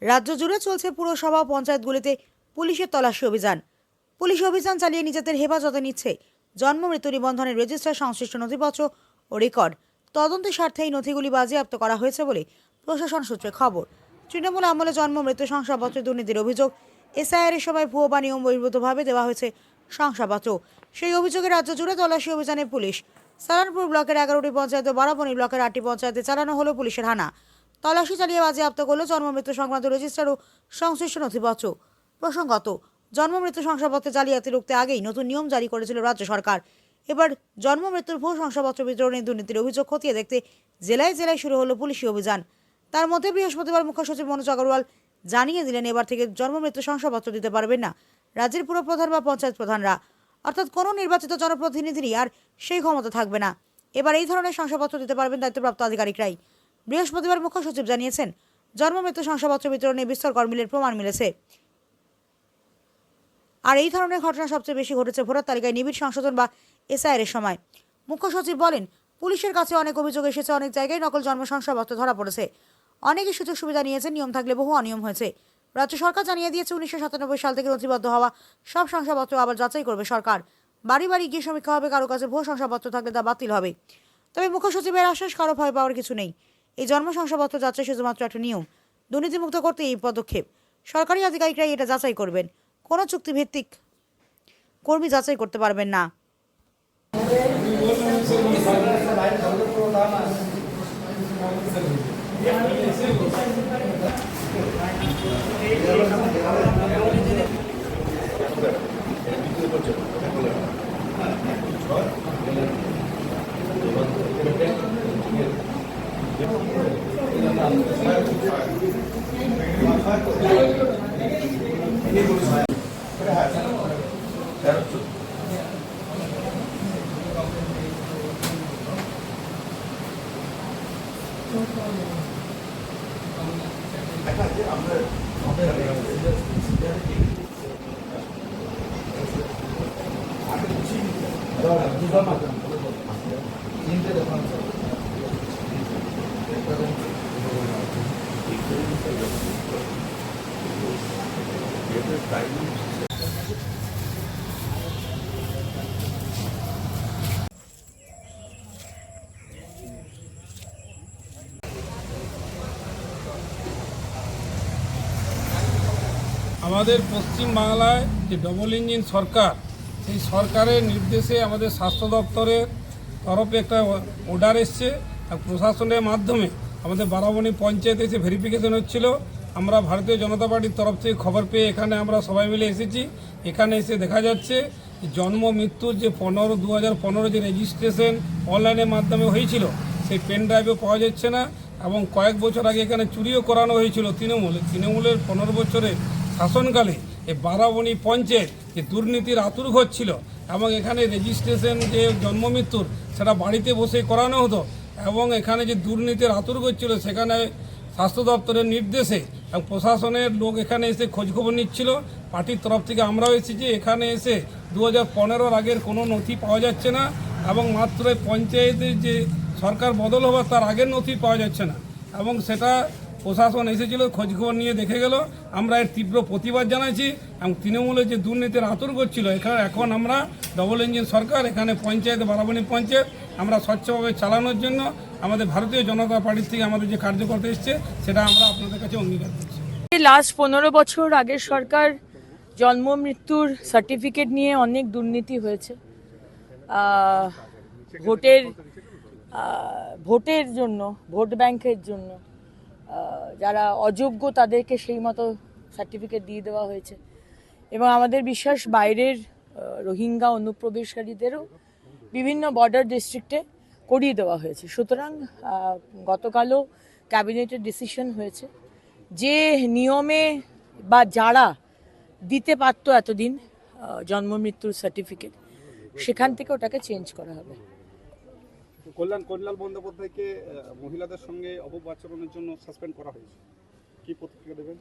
রাজ্য জুড়ে চলছে পুরসভা ও পঞ্চায়েতগুলিতে পুলিশের তল্লাশি অভিযান। পুলিশ অভিযান চালিয়ে নিজেদের হেফাজতে নিচ্ছে জন্ম মৃত্যু নিবন্ধনের রেজিস্টার সংশ্লিষ্ট নথিপত্র ও রেকর্ড। তদন্তের স্বার্থে এই নথিগুলি বাজেয়াপ্ত করা হয়েছে বলে প্রশাসন সূত্রে খবর। তৃণমূল আমলে জন্ম মৃত্যু শংসাপত্রে দুর্নীতির অভিযোগ। এসআইআর এর সময় ভুয়ো বা নিয়ম বহির্ভূতভাবে দেওয়া হয়েছে শংসাপত্র। সেই অভিযোগে রাজ্য জুড়ে তল্লাশি অভিযানে পুলিশ। সালানপুর ব্লকের 11টি পঞ্চায়েত ও বারাবণী ব্লকের 8টি পঞ্চায়েতে চালানো হলো পুলিশের হানা। তল্লাশি চালিয়ে বাজেয়াপ্ত করল জন্ম মৃত্যু সংক্রান্ত রেজিস্টার ও সংশ্লিষ্ট নথিপত্র। প্রসঙ্গত, জন্ম মৃত্যু শংসাপত্রে জালিয়াতি রুখতে আগেই নতুন নিয়ম জারি করেছিল রাজ্য সরকার। এবার জন্ম মৃত্যুর ভুয়ো শংসাপত্র বিতরণে দুর্নীতির অভিযোগ খতিয়ে দেখতে জেলায় জেলায় শুরু হলো পুলিশি অভিযান। তার মধ্যে বৃহস্পতিবার মুখ্য সচিব মনোজ আগরওয়াল জানিয়ে দিলেন, এবার থেকে জন্ম মৃত্যু শংসাপত্র দিতে পারবেন না রাজ্যের পুরপ্রধান বা পঞ্চায়েত প্রধানরা, অর্থাৎ কোনো নির্বাচিত জনপ্রতিনিধিরই আর সেই ক্ষমতা থাকবে না। এবার এই ধরনের শংসাপত্র দিতে পারবেন দায়িত্বপ্রাপ্ত আধিকারিকরাই। বৃহস্পতিবার মুখ্য সচিব জানিয়েছেন, জন্ম মৃত্যু শংসাপত্র বিতরণে বিস্তর গরমিলের প্রমাণ মিলেছে। আর এই ধরনের ঘটনা সবচেয়ে বেশি ঘটেছে ভোটার তালিকায় নিবিড় সংশোধন বা এসআইআর এর সময়। মুখ্য সচিব বলেন, পুলিশের কাছে অনেক অভিযোগ এসেছে, অনেক জায়গায় নকল জন্ম শংসাপত্র ধরা পড়েছে। অনেকে সুযোগ সুবিধা নিয়েছে, নিয়ম থাকলে বহু অনিয়ম হয়েছে। রাজ্য সরকার জানিয়ে দিয়েছে 1997 সাল থেকে নথিবদ্ধ হওয়া সব শংসাপত্র আবার যাচাই করবে সরকার। বাড়ি বাড়ি গিয়ে সমীক্ষা হবে, কারো কাছে ভুয়ো শংসাপত্র থাকলে তা বাতিল হবে। তবে মুখ্য সচিবের আশ্বাস, কারো ভয় পাওয়ার কিছু নেই। এই জন্ম শংসাপত্র যাচাই শুধুমাত্র একটা নিয়ম। দুর্নীতিমুক্ত করতে এই পদক্ষেপ। সরকারি আধিকারিকরাই এটা যাচাই করবেন, কোনো চুক্তিভিত্তিক কর্মী যাচাই করতে পারবেন না। আমাদের পশ্চিম বাংলায় যে ডবল ইঞ্জিন সরকার, সেই সরকারের নির্দেশে আমাদের স্বাস্থ্য দপ্তরের তরফে একটা অর্ডার এসছে। আর প্রশাসনের মাধ্যমে আমাদের বারাবণী পঞ্চায়েতে এসে ভেরিফিকেশন হচ্ছিল। আমরা ভারতীয় জনতা পার্টির তরফ থেকে খবর পেয়ে এখানে আমরা সবাই মিলে এসেছি। এখানে এসে দেখা যাচ্ছে জন্ম মৃত্যুর যে 2015 যে রেজিস্ট্রেশন অনলাইনের মাধ্যমে হয়েছিল, সেই পেন ড্রাইভও পাওয়া যাচ্ছে না। এবং কয়েক বছর আগে এখানে চুরিও করানো হয়েছিল তৃণমূলের 15 বছরের শাসনকালে এই বারাবণী পঞ্চায়েত যে দুর্নীতির আতুর ঘটছিল এবং এখানে রেজিস্ট্রেশন যে জন্ম মৃত্যুর সেটা বাড়িতে বসে করানো হতো এবং এখানে যে দুর্নীতির আতুর ঘটছিল সেখানে স্বাস্থ্য দপ্তরের নির্দেশে এবং প্রশাসনের লোক এখানে এসে খোঁজখবর নিচ্ছিল। পার্টির তরফ থেকে আমরাও এসেছি। এখানে এসে 2015 আগের কোনো নথি পাওয়া যাচ্ছে না এবং মাত্র পঞ্চায়েতের যে সরকার বদল হবার তার আগের নথি পাওয়া যাচ্ছে না এবং সেটা প্রশাসন এসেছিল, খোঁজখবর নিয়ে দেখে গেল। আমরা এর তীব্র প্রতিবাদ জানাচ্ছি এবং তৃণমূলের যে দুর্নীতির আতুর করছিল এখন আমরা ডবল ইঞ্জিন সরকার এখানে পঞ্চায়েত বারাবণী পঞ্চায়েত আমরা স্বচ্ছভাবে চালানোর জন্য আমাদের ভারতীয় জনতা পার্টির থেকে আমাদের যে কার্যকর্তা এসছে সেটা আমরা আপনাদের কাছে অঙ্গীকার করছি। লাস্ট 15 বছর আগের সরকার জন্ম মৃত্যুর সার্টিফিকেট নিয়ে অনেক দুর্নীতি হয়েছে। ভোটের জন্য, ভোট ব্যাংকের জন্য যারা অযোগ্য তাদেরকে সেই মতো সার্টিফিকেট দিয়ে দেওয়া হয়েছে এবং আমাদের বিশ্বাস বাইরের রোহিঙ্গা অনুপ্রবেশকারীদেরও বিভিন্ন বর্ডার ডিস্ট্রিক্টে করিয়ে দেওয়া হয়েছে। সুতরাং গতকালও ক্যাবিনেটের ডিসিশন হয়েছে যে নিয়মে বা যারা দিতে পারতো এতদিন জন্ম মৃত্যুর সার্টিফিকেট, সেখান থেকে ওটাকে চেঞ্জ করা হবে। কল্যাণ বন্দ্যোপাধ্যায়কে মহিলাদের সঙ্গে অপবাচরণের জন্য সাসপেন্ড করা হয়েছে, কি প্রতিক্রিয়া দেবেন?